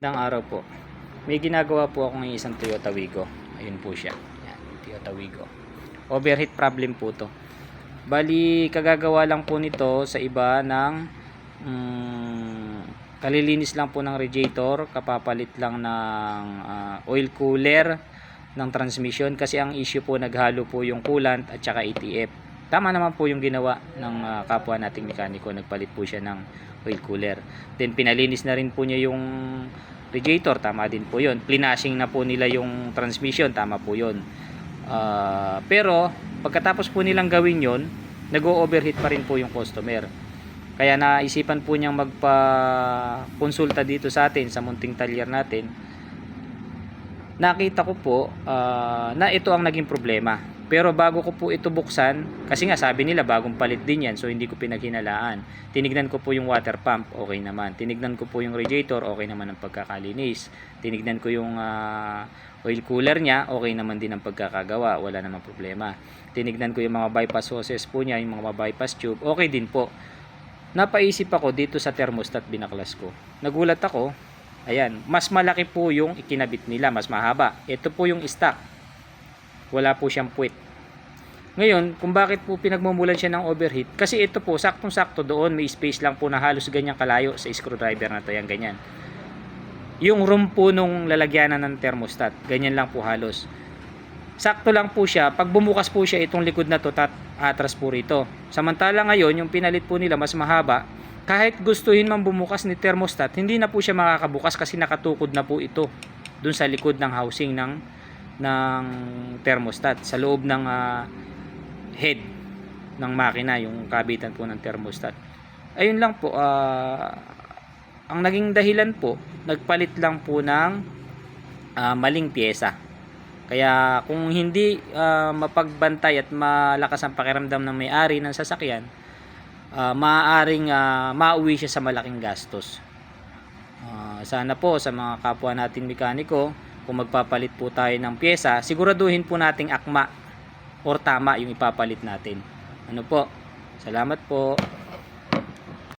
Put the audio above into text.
Ng araw po, may ginagawa po ako ng isang Toyota Wigo. Ayun po siya. Yan, Toyota Wigo. Overheat problem po to. Bali, kagagawa lang po nito sa iba ng kalilinis lang po ng radiator, kapapalit lang ng oil cooler ng transmission, kasi ang issue po, naghalo po yung coolant at saka ATF. Tama naman po yung ginawa ng kapwa nating mekaniko, nagpalit po siya ng oil cooler. Then pinalinis na rin po niya yung radiator, tama din po yun. Plinashing na po nila yung transmission, tama po yun. Pero pagkatapos po nilang gawin yon, nag-o-overheat pa rin po yung customer. Kaya naisipan po niyang magpa-konsulta dito sa atin, sa munting talyer natin. Nakita ko po na ito ang naging problema. Pero bago ko po ito buksan, kasi nga sabi nila bagong palit din yan, so hindi ko pinaghinalaan. Tinignan ko po yung water pump, okay naman. Tinignan ko po yung radiator, okay naman ang pagkakalinis. Tinignan ko yung oil cooler niya, okay naman din ang pagkakagawa, wala namang problema. Tinignan ko yung mga bypass hoses po niya, yung mga bypass tube, okay din po. Napaisip ako dito sa thermostat, binaklas ko. Nagulat ako, ayan, mas malaki po yung ikinabit nila, mas mahaba. Ito po yung stock. Wala po siyang puwit. Ngayon, kung bakit po pinagmumulan siya ng overheat, kasi ito po, saktong-sakto doon, may space lang po na halos ganyan kalayo sa screwdriver na to, yan, ganyan. Yung room po nung lalagyanan ng thermostat, ganyan lang po halos. Sakto lang po siya, pag bumukas po siya, itong likod na to, atras po rito. Samantala ngayon, yung pinalit po nila, mas mahaba, kahit gustuhin man bumukas ni thermostat, hindi na po siya makakabukas kasi nakatukod na po ito dun sa likod ng housing ng thermostat, sa loob ng head ng makina, yung kabitan po ng thermostat. Ayun lang po, ang naging dahilan po, nagpalit lang po ng maling pyesa. Kaya kung hindi mapagbantay at malakas ang pakiramdam ng may-ari ng sasakyan, maaaring mauwi siya sa malaking gastos. Sana po sa mga kapwa nating mekaniko, kung magpapalit po tayo ng pyesa, siguraduhin po nating akma or tama yung ipapalit natin. Ano po? Salamat po.